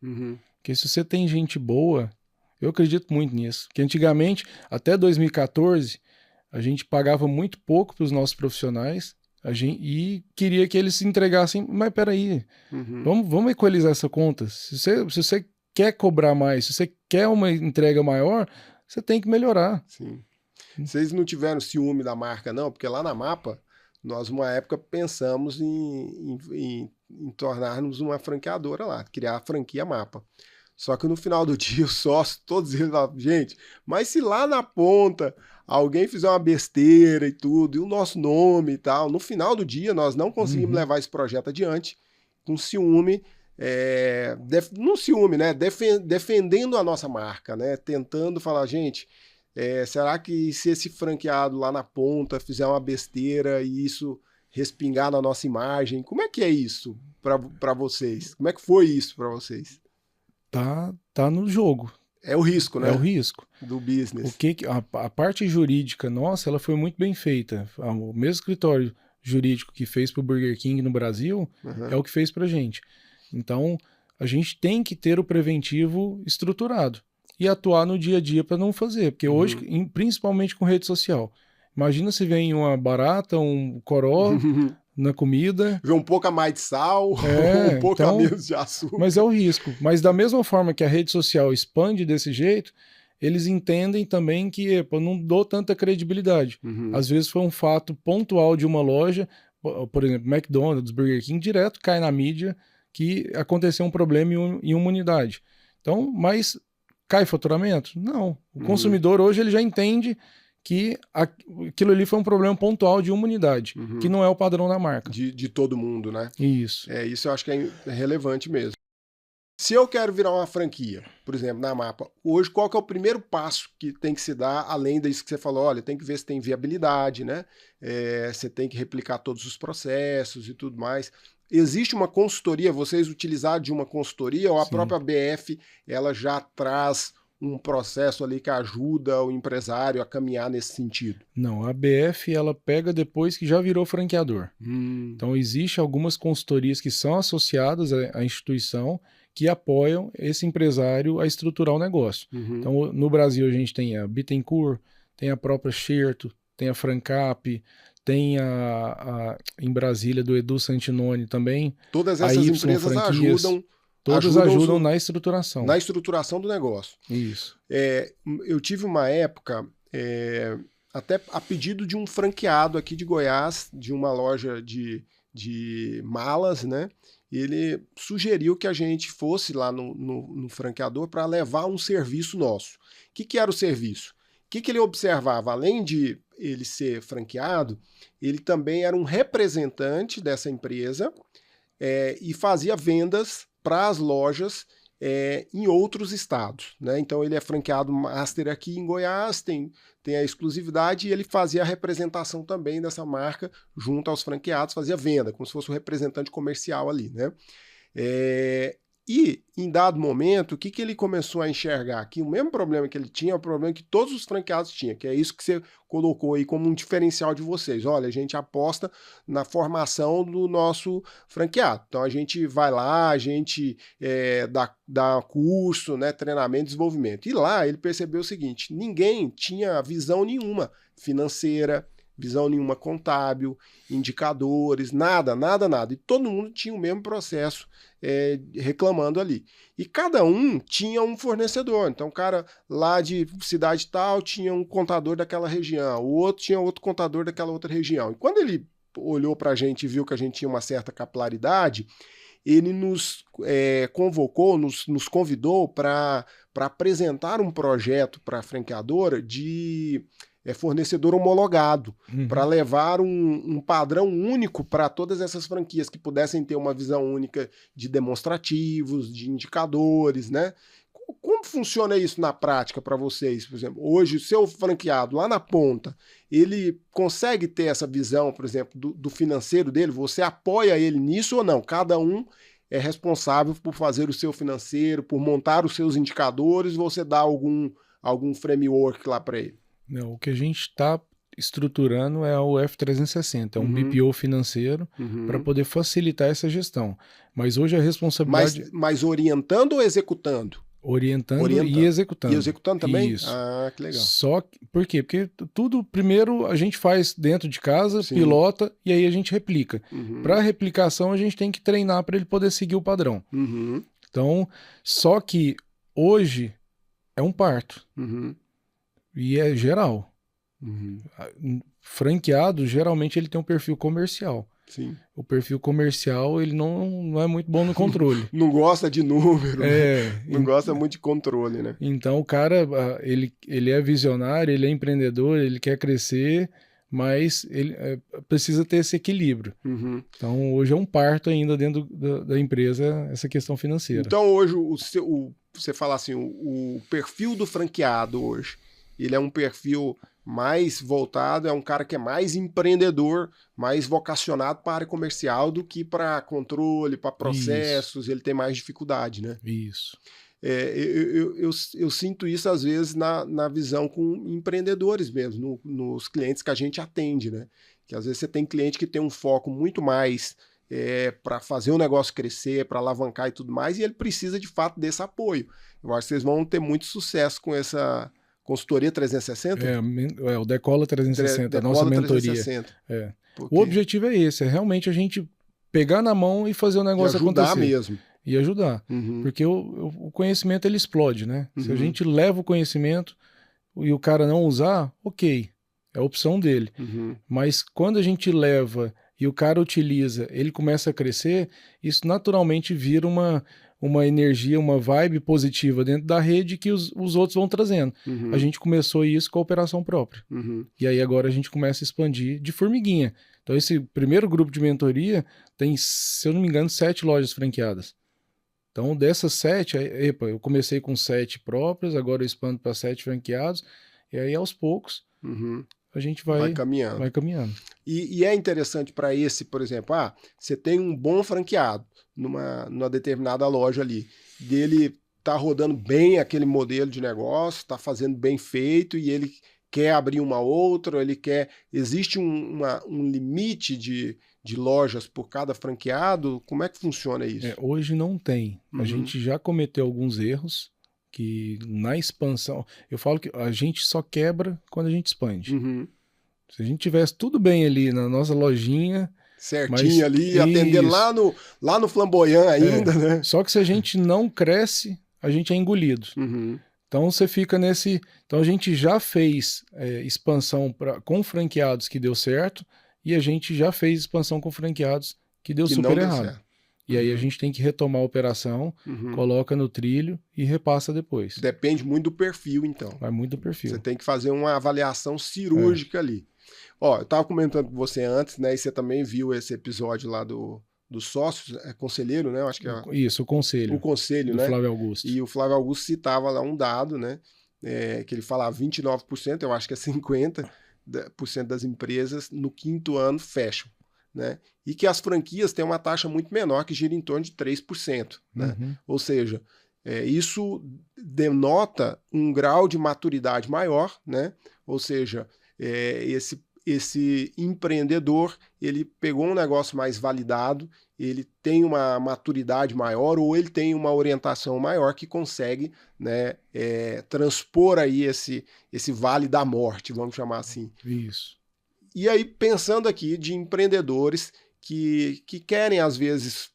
Porque se você tem gente boa, eu acredito muito nisso. Porque antigamente, até 2014, a gente pagava muito pouco para os nossos profissionais e queria que eles se entregassem. Mas peraí, vamos equalizar essa conta. Se você quer cobrar mais, se você quer uma entrega maior, você tem que melhorar. Sim. Vocês não tiveram ciúme da marca, não? Porque lá na Mapa, nós, uma época, pensamos em tornarmos uma franqueadora lá, criar a franquia Mapa. Só que no final do dia, os sócios, todos eles falavam, gente, mas se lá na ponta alguém fizer uma besteira e tudo, e o nosso nome e tal, no final do dia nós não conseguimos levar esse projeto adiante com ciúme, não ciúme, né? Defendendo a nossa marca, né? Tentando falar, gente... será que se esse franqueado lá na ponta fizer uma besteira e isso respingar na nossa imagem, como é que é isso para vocês? Como é que foi isso para vocês? Tá no jogo. É o risco, né? É o risco. Do business. A parte jurídica nossa, ela foi muito bem feita. O mesmo escritório jurídico que fez para o Burger King no Brasil é o que fez para a gente. Então, a gente tem que ter o preventivo estruturado e atuar no dia a dia para não fazer. Porque hoje, principalmente com rede social, imagina se vem uma barata, um coró, na comida. Vê um pouco a mais de sal, um pouco a menos de açúcar. Mas é o risco. Mas da mesma forma que a rede social expande desse jeito, eles entendem também que eu não dou tanta credibilidade. Às vezes foi um fato pontual de uma loja, por exemplo, McDonald's, Burger King, direto cai na mídia que aconteceu um problema em uma unidade. Então, mas cai faturamento? Não. O consumidor hoje ele já entende que aquilo ali foi um problema pontual de uma unidade, que não é o padrão da marca. De todo mundo, né? Isso. Isso eu acho que é relevante mesmo. Se eu quero virar uma franquia, por exemplo, na Mapa, hoje qual que é o primeiro passo que tem que se dar, além disso que você falou, olha, tem que ver se tem viabilidade, né? Você tem que replicar todos os processos e tudo mais. Existe uma consultoria, vocês utilizaram de uma consultoria ou a própria BF, ela já traz um processo ali que ajuda o empresário a caminhar nesse sentido? Não, a BF ela pega depois que já virou franqueador. Então existe algumas consultorias que são associadas à instituição que apoiam esse empresário a estruturar o negócio. Então no Brasil a gente tem a Bittencourt, tem a própria Xerto, tem a Francap, tem em Brasília do Edu Santinoni também. Todas essas empresas ajudam. Todas ajudam na estruturação. Na estruturação do negócio. Isso. Eu tive uma época, até a pedido de um franqueado aqui de Goiás, de uma loja de malas, né? Ele sugeriu que a gente fosse lá no franqueador para levar um serviço nosso. O que era o serviço? O que ele observava? Além de ele ser franqueado, ele também era um representante dessa empresa e fazia vendas para as lojas em outros estados, né? Então ele é franqueado master aqui em Goiás, tem a exclusividade e ele fazia a representação também dessa marca junto aos franqueados, fazia venda, como se fosse um representante comercial ali, né? E, em dado momento, o que ele começou a enxergar? Que o mesmo problema que ele tinha é o problema que todos os franqueados tinham, que é isso que você colocou aí como um diferencial de vocês. Olha, a gente aposta na formação do nosso franqueado. Então, a gente vai lá, a gente dá curso, né, treinamento, desenvolvimento. E lá ele percebeu o seguinte, ninguém tinha visão nenhuma financeira, visão nenhuma contábil, indicadores, nada. E todo mundo tinha o mesmo processo reclamando ali. E cada um tinha um fornecedor. Então o cara lá de cidade tal tinha um contador daquela região, o outro tinha outro contador daquela outra região. E quando ele olhou para a gente e viu que a gente tinha uma certa capilaridade, ele nos convocou, nos convidou para apresentar um projeto para a franqueadora de fornecedor homologado, para levar um padrão único para todas essas franquias que pudessem ter uma visão única de demonstrativos, de indicadores, né? Como funciona isso na prática para vocês? Por exemplo, hoje o seu franqueado lá na ponta, ele consegue ter essa visão, por exemplo, do financeiro dele? Você apoia ele nisso ou não? Cada um é responsável por fazer o seu financeiro, por montar os seus indicadores, você dá algum framework lá para ele? Não, o que a gente está estruturando é o F360, é um BPO financeiro para poder facilitar essa gestão. Mas hoje a responsabilidade... Mas orientando ou executando? Orientando e executando. E executando também? Isso. Ah, que legal. Por quê? Porque tudo primeiro a gente faz dentro de casa, sim, pilota e aí a gente replica. Para replicação a gente tem que treinar para ele poder seguir o padrão. Então, só que hoje é um parto. E é geral. Franqueado, geralmente ele tem um perfil comercial. Sim. O perfil comercial, ele não é muito bom no controle. Não gosta de número, não gosta muito de controle, né? Então o cara, ele é visionário, ele é empreendedor, ele quer crescer, mas ele precisa ter esse equilíbrio. Então hoje é um parto ainda dentro da empresa, essa questão financeira. Então hoje, você fala assim, o perfil do franqueado hoje, ele é um perfil mais voltado, é um cara que é mais empreendedor, mais vocacionado para a área comercial do que para controle, para processos, ele tem mais dificuldade, né? Isso. Eu sinto isso às vezes na visão com empreendedores mesmo, nos clientes que a gente atende, né? Que às vezes você tem cliente que tem um foco muito mais para fazer o negócio crescer, para alavancar e tudo mais, e ele precisa de fato desse apoio. Eu acho que vocês vão ter muito sucesso com Consultoria 360? O Decola 360, a nossa mentoria. 360. O objetivo é esse, é realmente a gente pegar na mão e fazer o negócio acontecer. E ajudar mesmo. E ajudar. Porque o conhecimento, ele explode, né? Se a gente leva o conhecimento e o cara não usar, ok, é a opção dele. Mas quando a gente leva e o cara utiliza, ele começa a crescer, isso naturalmente vira uma energia, uma vibe positiva dentro da rede que os outros vão trazendo. A gente começou isso com a operação própria. E aí agora a gente começa a expandir de formiguinha. Então esse primeiro grupo de mentoria tem, se eu não me engano, 7 lojas franqueadas. Então dessas 7, eu comecei com 7 próprias, agora eu expando para 7 franqueados, e aí aos poucos a gente vai caminhando. E é interessante para esse, por exemplo, você tem um bom franqueado numa determinada loja ali, dele tá rodando bem aquele modelo de negócio, tá fazendo bem feito e ele quer abrir uma outra, existe um limite de lojas por cada franqueado? Como é que funciona isso? Hoje não tem. A gente já cometeu alguns erros que na expansão, eu falo que a gente só quebra quando a gente expande. Se a gente tivesse tudo bem ali na nossa lojinha, certinho ali, atendendo lá no Flamboyant ainda, né? Só que se a gente não cresce, a gente é engolido. Então você fica nesse... Então a gente já fez expansão com franqueados que deu certo e a gente já fez expansão com franqueados que deu super errado. E aí a gente tem que retomar a operação, coloca no trilho e repassa depois. Depende muito do perfil, então. Vai muito do perfil. Você tem que fazer uma avaliação cirúrgica ali. Ó, eu estava comentando com você antes, né? E você também viu esse episódio lá dos sócios, conselheiro, né? Eu acho que Isso, o conselho. O conselho, do né? Flávio Augusto. E o Flávio Augusto citava lá um dado, né? Que ele falava 29%, eu acho que é 50% das empresas no 5º ano fecham, né? E que as franquias têm uma taxa muito menor, que gira em torno de 3%, né? Ou seja, isso denota um grau de maturidade maior, né? Ou seja, esse empreendedor, ele pegou um negócio mais validado, ele tem uma maturidade maior ou ele tem uma orientação maior que consegue, né, transpor aí esse vale da morte, vamos chamar assim. Isso. E aí, pensando aqui de empreendedores que querem, às vezes,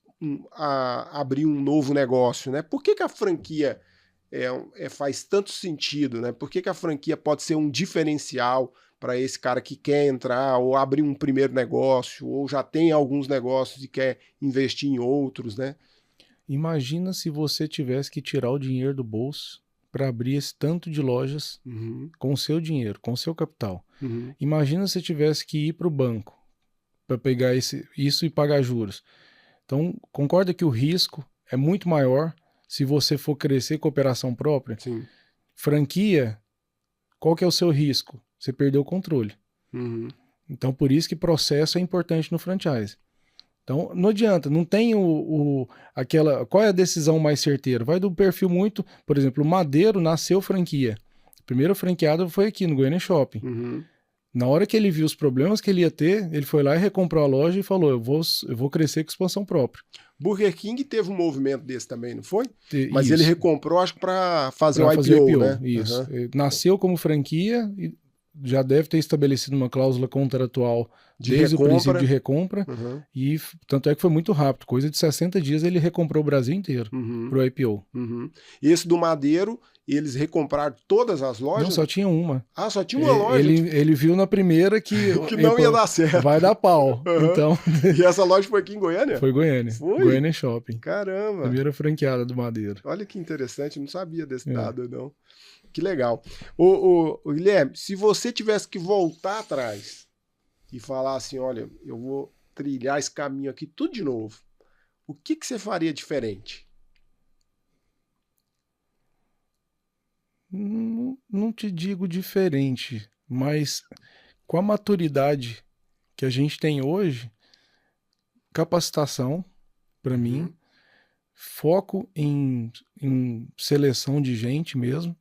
abrir um novo negócio, né? Por que a franquia faz tanto sentido, né? Por que a franquia pode ser um diferencial para esse cara que quer entrar ou abrir um primeiro negócio ou já tem alguns negócios e quer investir em outros, né? Imagina se você tivesse que tirar o dinheiro do bolso para abrir esse tanto de lojas com o seu dinheiro, com o seu capital. Imagina se você tivesse que ir para o banco para pegar isso e pagar juros. Então, concorda que o risco é muito maior se você for crescer com operação própria? Sim. Franquia, qual que é o seu risco? Você perdeu o controle. Então, por isso que processo é importante no franchise. Então, não adianta, não tem qual é a decisão mais certeira? Vai do perfil muito... Por exemplo, o Madeiro nasceu franquia. O primeiro franqueado foi aqui no Goiânia Shopping. Na hora que ele viu os problemas que ele ia ter, ele foi lá e recomprou a loja e falou, eu vou crescer com expansão própria. Burger King teve um movimento desse também, não foi? Mas isso. Ele recomprou, acho que para fazer o IPO, né? Isso. Nasceu como franquia e já deve ter estabelecido uma cláusula contratual desde o princípio de recompra. E tanto é que foi muito rápido. Coisa de 60 dias ele recomprou o Brasil inteiro para o IPO. Esse do Madeiro, eles recompraram todas as lojas? Não, só tinha uma. Ah, só tinha uma loja? Ele viu na primeira que não ia dar certo. Vai dar pau. Então... E essa loja foi aqui em Goiânia? Foi Goiânia. Foi? Goiânia Shopping. Caramba. Primeira franqueada do Madeiro. Olha que interessante, não sabia desse dado, não. Que legal. Ô, Guilherme, se você tivesse que voltar atrás e falar assim, olha, eu vou trilhar esse caminho aqui tudo de novo, o que você faria diferente? Não te digo diferente, mas com a maturidade que a gente tem hoje, capacitação, para mim, foco em seleção de gente mesmo,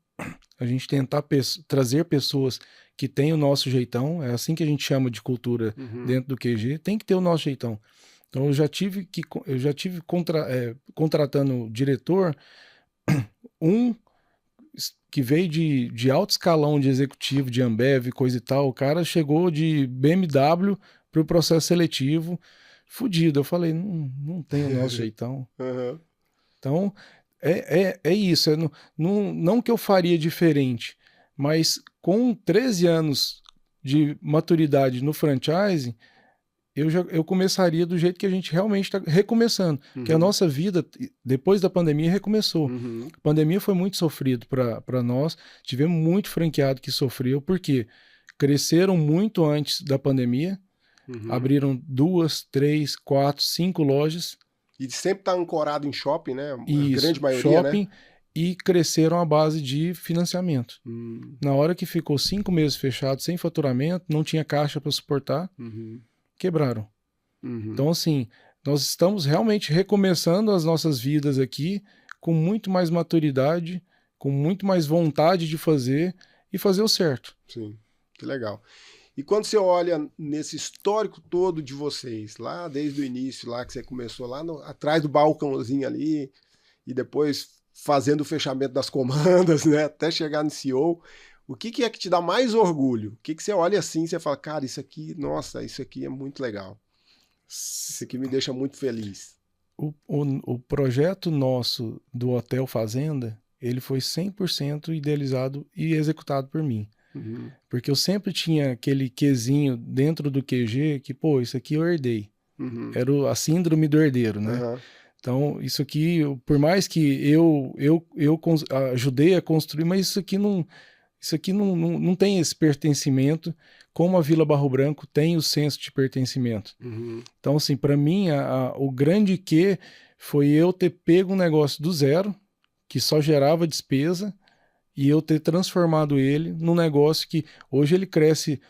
a gente tentar trazer pessoas que têm o nosso jeitão, é assim que a gente chama de cultura dentro do QG, tem que ter o nosso jeitão. Então eu já tive contratando diretor, que veio de alto escalão de executivo, de Ambev, coisa e tal. O cara chegou de BMW para o processo seletivo, fudido. Eu falei, não tem o nosso jeitão. Uhum. Então, é isso. Não que eu faria diferente, mas com 13 anos de maturidade no franchising, eu começaria do jeito que a gente realmente está recomeçando. Que a nossa vida, depois da pandemia, recomeçou. A pandemia foi muito sofrido para nós. Tivemos muito franqueado que sofreu, porque cresceram muito antes da pandemia. Abriram 2, 3, 4, 5 lojas. E sempre tá ancorado em shopping, né? A Isso, grande maioria, shopping, né? E cresceram à base de financiamento. Na hora que ficou 5 meses fechado, sem faturamento, não tinha caixa para suportar, quebraram. Então, assim, nós estamos realmente recomeçando as nossas vidas aqui com muito mais maturidade, com muito mais vontade de fazer e fazer o certo. Sim, que legal. E quando você olha nesse histórico todo de vocês, lá desde o início, lá que você começou lá atrás do balcãozinho ali, e depois fazendo o fechamento das comandas, né, até chegar no CEO, o que é que te dá mais orgulho? O que você olha assim e você fala, cara, isso aqui, nossa, isso aqui é muito legal. Isso aqui me deixa muito feliz. O projeto nosso do Hotel Fazenda, ele foi 100% idealizado e executado por mim. Porque eu sempre tinha aquele quezinho dentro do QG que, pô, isso aqui eu herdei. Era a síndrome do herdeiro, né? Então, isso aqui, por mais que eu ajudei a construir, mas isso aqui não tem esse pertencimento, como a Vila Barro Branco tem o senso de pertencimento. Então, assim, para mim, o grande quê foi eu ter pego um negócio do zero, que só gerava despesa, e eu ter transformado ele num negócio que hoje ele cresce,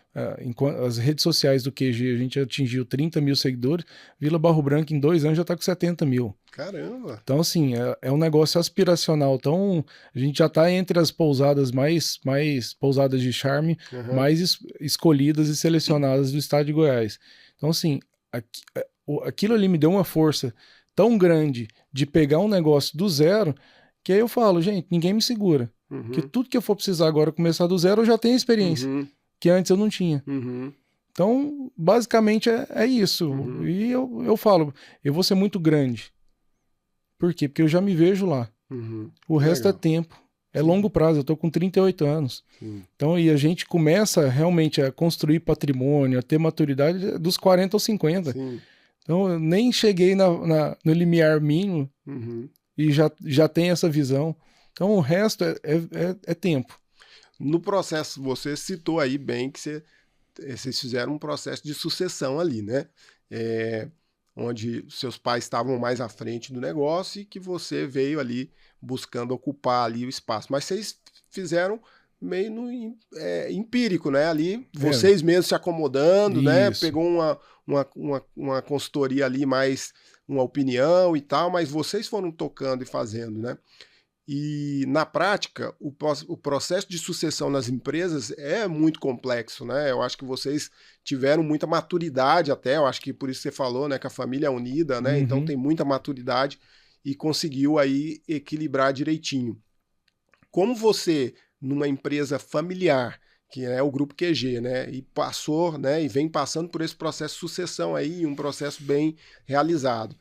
as redes sociais do QG, a gente atingiu 30 mil seguidores, Vila Barro Branco em 2 anos já está com 70 mil. Caramba! Então, assim, é um negócio aspiracional. Então, a gente já está entre as pousadas mais pousadas de charme, mais escolhidas e selecionadas do estado de Goiás. Então, assim, aquilo ali me deu uma força tão grande de pegar um negócio do zero, que aí eu falo, gente, ninguém me segura. Porque tudo que eu for precisar agora começar do zero, eu já tenho experiência, que antes eu não tinha. Então, basicamente é isso. E eu falo, eu vou ser muito grande. Por quê? Porque eu já me vejo lá. O resto é tempo. É longo prazo, eu tô com 38 anos. Então, e a gente começa realmente a construir patrimônio, a ter maturidade dos 40 aos 50. Então, eu nem cheguei no limiar mínimo e já tem essa visão. Então, o resto é tempo. No processo, você citou aí bem que vocês fizeram um processo de sucessão ali, né? Onde seus pais estavam mais à frente do negócio e que você veio ali buscando ocupar ali o espaço. Mas vocês fizeram meio no empírico, né? Ali, vocês mesmos se acomodando, né? Pegou uma consultoria ali, mais uma opinião e tal, mas vocês foram tocando e fazendo, né? E, na prática, o processo de sucessão nas empresas é muito complexo, né? Eu acho que vocês tiveram muita maturidade até, eu acho que por isso você falou, né, que a família é unida, né? Então tem muita maturidade e conseguiu aí equilibrar direitinho. Como você, numa empresa familiar, que é o Grupo QG, né, e passou, né, e vem passando por esse processo de sucessão aí, um processo bem realizado.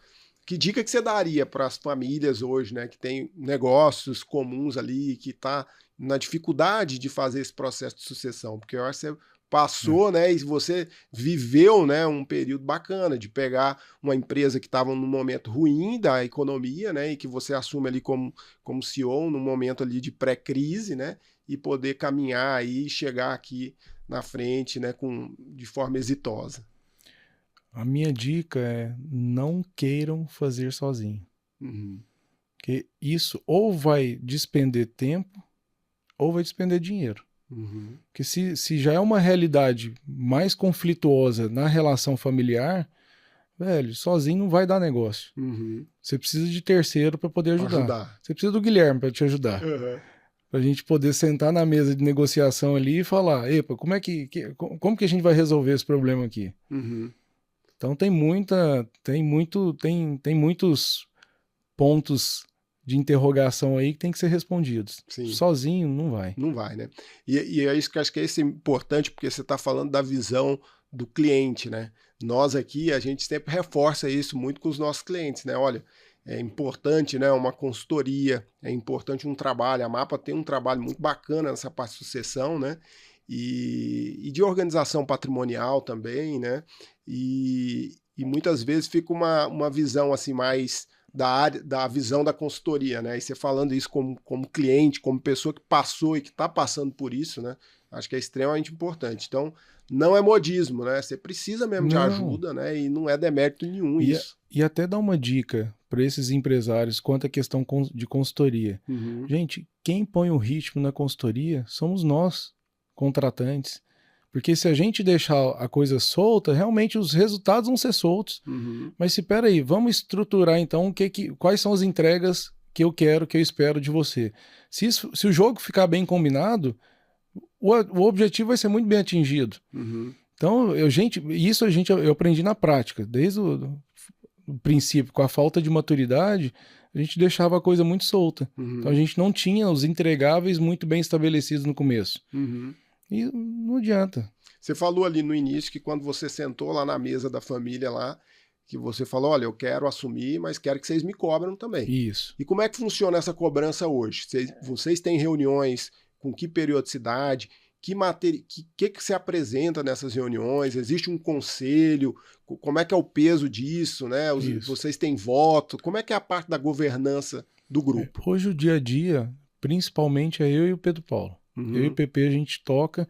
Que dica que você daria para as famílias hoje, né, que tem negócios comuns ali, que está na dificuldade de fazer esse processo de sucessão? Porque eu acho que você passou, né, e você viveu, né, um período bacana de pegar uma empresa que estava num momento ruim da economia, né, e que você assume ali como CEO num momento ali de pré-crise, né, e poder caminhar aí e chegar aqui na frente, né, de forma exitosa. A minha dica é não queiram fazer sozinho. Porque isso ou vai despender tempo ou vai despender dinheiro. Porque se já é uma realidade mais conflituosa na relação familiar, velho, sozinho não vai dar negócio. Você precisa de terceiro para poder ajudar. Você precisa do Guilherme para te ajudar. Para a gente poder sentar na mesa de negociação ali e falar, epa, como que a gente vai resolver esse problema aqui? Então tem muitos pontos de interrogação aí que tem que ser respondidos. Sim. Sozinho não vai. Não vai, né? E é isso que eu acho que é importante, porque você está falando da visão do cliente, né? Nós aqui, a gente sempre reforça isso muito com os nossos clientes, né? Olha, é importante, né, uma consultoria, é importante um trabalho. A Mapa tem um trabalho muito bacana nessa parte de sucessão, né? E de organização patrimonial também, né? E muitas vezes fica uma visão assim mais da área, da visão da consultoria, né? E você falando isso como cliente, como pessoa que passou e que está passando por isso, né? Acho que é extremamente importante. Então, não é modismo, né? Você precisa mesmo de ajuda, né? E não é demérito nenhum isso. E até dar uma dica para esses empresários quanto à questão de consultoria. Uhum. Gente, quem põe o ritmo na consultoria somos nós, contratantes. Porque se a gente deixar a coisa solta, realmente os resultados vão ser soltos. Uhum. Mas se peraí, vamos estruturar então quais são as entregas que eu quero, que eu espero de você. Se o jogo ficar bem combinado, o objetivo vai ser muito bem atingido. Uhum. Então, eu aprendi na prática, desde o princípio, com a falta de maturidade, a gente deixava a coisa muito solta. Uhum. Então a gente não tinha os entregáveis muito bem estabelecidos no começo. Uhum. E não adianta. Você falou ali no início que quando você sentou lá na mesa da família lá, que você falou, olha, eu quero assumir, mas quero que vocês me cobram também. Isso. E como é que funciona essa cobrança hoje? Vocês têm reuniões com que periodicidade? Que se apresenta nessas reuniões? Existe um conselho? Como é que é o peso disso, né? Vocês têm voto? Como é que é a parte da governança do grupo? Hoje o dia a dia, principalmente, é eu e o Pedro Paulo. Uhum. Eu e o PP a gente toca.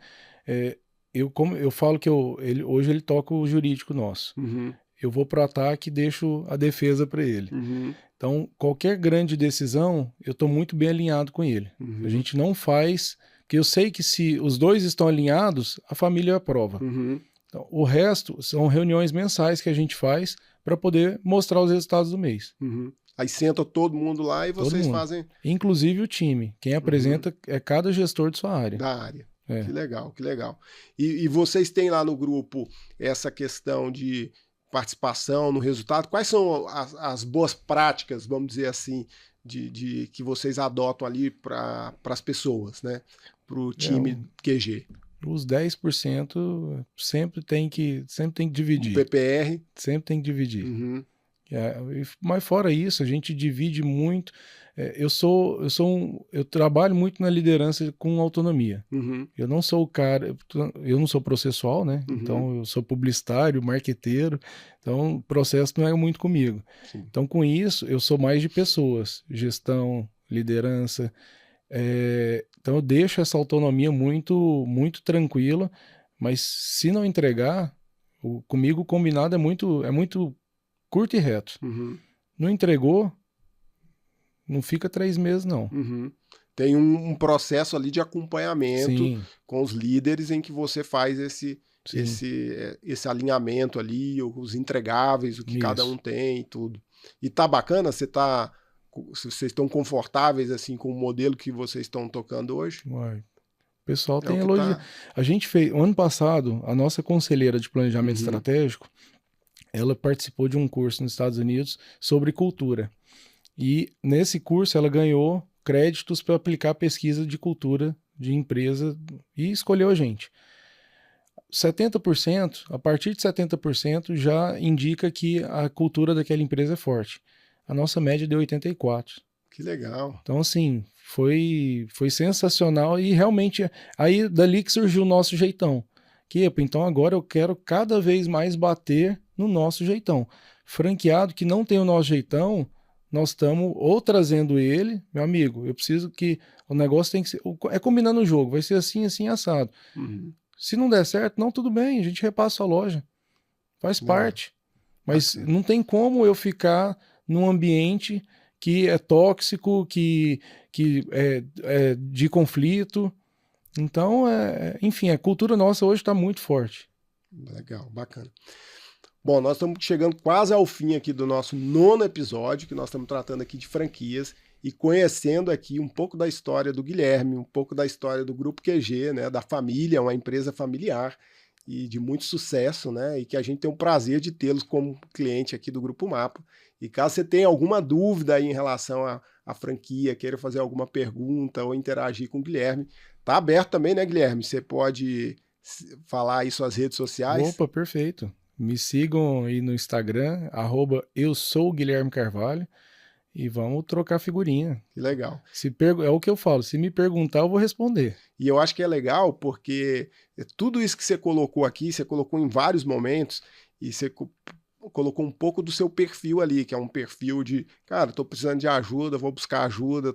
Eu falo que hoje ele toca o jurídico nosso. Uhum. Eu vou para o ataque e deixo a defesa para ele. Uhum. Então, qualquer grande decisão, eu estou muito bem alinhado com ele. Uhum. A gente não faz... Porque eu sei que se os dois estão alinhados, a família aprova. Uhum. Então, o resto são reuniões mensais que a gente faz para poder mostrar os resultados do mês. Uhum. Aí senta todo mundo lá e vocês fazem... Inclusive o time. Quem apresenta é cada gestor de sua área. Da área. É. Que legal, que legal. E vocês têm lá no grupo essa questão de participação no resultado? Quais são as boas práticas, vamos dizer assim, de que vocês adotam ali para as pessoas, né? Para o time QG? Os 10% sempre tem que dividir. O PPR? Sempre tem que dividir. Uhum. Mas fora isso, a gente divide muito. Eu trabalho muito na liderança com autonomia. Uhum. Eu não sou o cara, eu não sou processual, né? Uhum. Então eu sou publicitário, marqueteiro, então o processo não é muito comigo. Sim. Então com isso eu sou mais de pessoas, gestão, liderança. Então eu deixo essa autonomia muito, muito tranquila, mas se não entregar, comigo o combinado é muito curto e reto. Uhum. Não entregou, não fica 3 meses, não. Uhum. Tem um processo ali de acompanhamento Sim. com os líderes em que você faz esse alinhamento ali, os entregáveis, o que cada um tem e tudo. E tá bacana? Vocês estão confortáveis assim com o modelo que vocês estão tocando hoje? Uai. O pessoal tem elogio. A gente fez, ano passado, a nossa conselheira de planejamento estratégico, ela participou de um curso nos Estados Unidos sobre cultura. E nesse curso ela ganhou créditos para aplicar a pesquisa de cultura de empresa e escolheu a gente. 70%, a partir de 70% já indica que a cultura daquela empresa é forte. A nossa média deu 84%. Que legal. Então, assim, foi sensacional e realmente aí dali que surgiu o nosso jeitão. Então agora eu quero cada vez mais bater no nosso jeitão. Franqueado que não tem o nosso jeitão, nós estamos ou trazendo ele, meu amigo, eu preciso que o negócio tem que ser... É combinando o jogo, vai ser assim, assim, assado. Uhum. Se não der certo, não, tudo bem, a gente repassa a loja. Faz parte. Mas não tem como eu ficar num ambiente que é tóxico, que é de conflito. Então, enfim, a cultura nossa hoje está muito forte. Legal, bacana. Bom, nós estamos chegando quase ao fim aqui do nosso 9º episódio, que nós estamos tratando aqui de franquias e conhecendo aqui um pouco da história do Guilherme, um pouco da história do Grupo QG, né, da família, uma empresa familiar e de muito sucesso, né, e que a gente tem o prazer de tê-los como cliente aqui do Grupo Mapa E caso você tenha alguma dúvida aí em relação à franquia, queira fazer alguma pergunta ou interagir com o Guilherme, tá aberto também, né, Guilherme? Você pode falar aí suas redes sociais. Opa, perfeito. Me sigam aí no Instagram, @eu-sou-Guilherme-Carvalho, e vamos trocar figurinha. Que legal. É o que eu falo, se me perguntar, eu vou responder. E eu acho que é legal porque tudo isso que você colocou aqui, você colocou em vários momentos, e você colocou um pouco do seu perfil ali, que é um perfil de, cara, tô precisando de ajuda, vou buscar ajuda,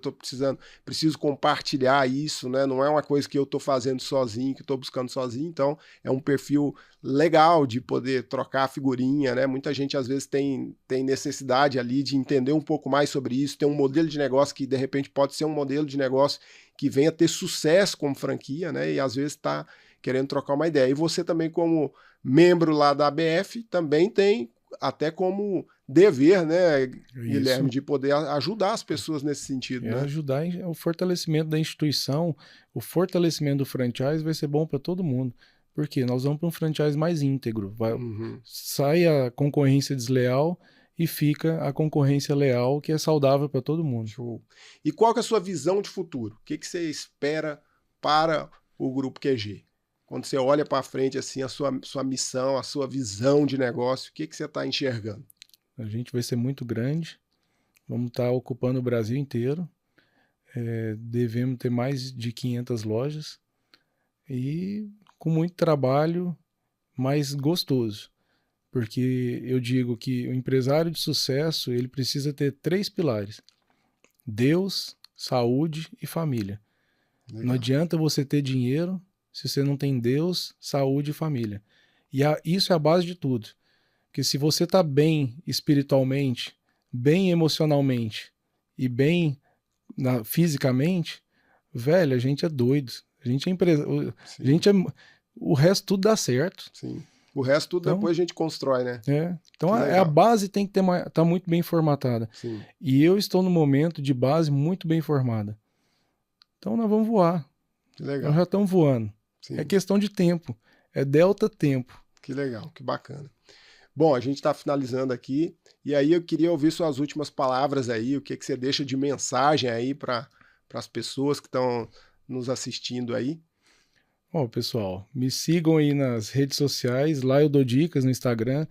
preciso compartilhar isso, né? Não é uma coisa que eu tô fazendo sozinho, que eu tô buscando sozinho, então é um perfil legal de poder trocar figurinha, né? Muita gente às vezes tem necessidade ali de entender um pouco mais sobre isso, tem um modelo de negócio que de repente pode ser um modelo de negócio que venha ter sucesso como franquia, né? E às vezes tá querendo trocar uma ideia. E você também, como membro lá da ABF, também tem até como dever, né, Guilherme, de poder ajudar as pessoas nesse sentido, né? Ajudar o fortalecimento da instituição, o fortalecimento do franchise vai ser bom para todo mundo. Porque nós vamos para um franchise mais íntegro. Sai a concorrência desleal e fica a concorrência leal, que é saudável para todo mundo. Show. E qual que é a sua visão de futuro? O que você espera para o Grupo QG? Quando você olha para frente, assim, a sua missão, a sua visão de negócio, o que você está enxergando? A gente vai ser muito grande, vamos estar ocupando o Brasil inteiro, devemos ter mais de 500 lojas e com muito trabalho, mais gostoso. Porque eu digo que o empresário de sucesso, ele precisa ter 3 pilares: Deus, saúde e família. Legal. Não adianta você ter dinheiro se você não tem Deus, saúde e família. E isso é a base de tudo. Porque se você está bem espiritualmente, bem emocionalmente e bem fisicamente, velho, a gente é doido. A gente é empresário. O resto tudo dá certo. Sim. O resto tudo depois a gente constrói, né? Então a base tem que tá muito bem formatada. Sim. E eu estou no momento de base muito bem formada. Então nós vamos voar. Que legal. Nós já estamos voando. Sim. É questão de tempo. É delta tempo. Que legal, que bacana. Bom, a gente está finalizando aqui. E aí eu queria ouvir suas últimas palavras aí. O que você deixa de mensagem aí para as pessoas que estão nos assistindo aí. Pessoal, me sigam aí nas redes sociais. Lá eu dou dicas no Instagram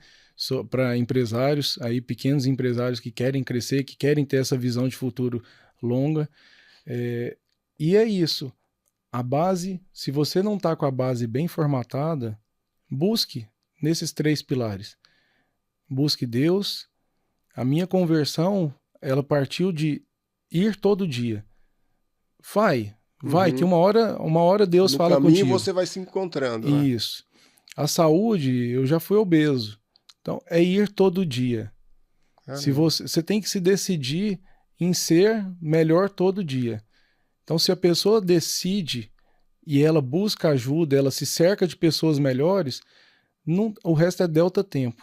para empresários, aí pequenos empresários que querem crescer, que querem ter essa visão de futuro longa. E é isso. A base, se você não está com a base bem formatada, busque nesses 3 pilares. Busque Deus. A minha conversão, ela partiu de ir todo dia. Vai, que uma hora Deus fala contigo. No caminho você vai se encontrando. Isso. Né? A saúde, eu já fui obeso. Então, é ir todo dia. Se você tem que se decidir em ser melhor todo dia. Então, se a pessoa decide e ela busca ajuda, ela se cerca de pessoas melhores, o resto é delta tempo.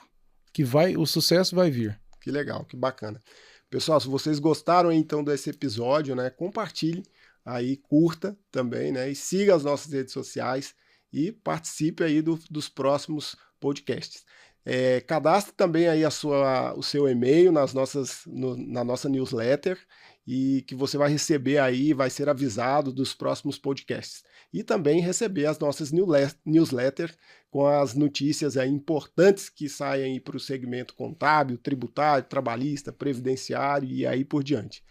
O sucesso vai vir. Que legal, que bacana. Pessoal, se vocês gostaram então desse episódio, né, compartilhe aí, curta também, né, e siga as nossas redes sociais e participe aí dos próximos podcasts. Cadastre também aí o seu e-mail na nossa newsletter, e que você vai receber aí, vai ser avisado dos próximos podcasts. E também receber as nossas newsletters com as notícias aí importantes que saem para o segmento contábil, tributário, trabalhista, previdenciário e aí por diante.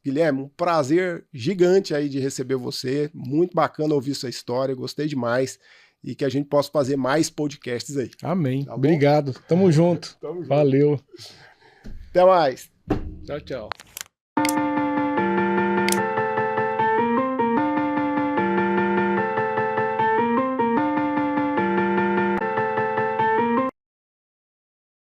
Guilherme, um prazer gigante aí de receber você, muito bacana ouvir sua história, gostei demais, e que a gente possa fazer mais podcasts aí. Amém. Tá. Obrigado. Tamo junto. Tamo junto. Valeu. Até mais. Tchau, tchau.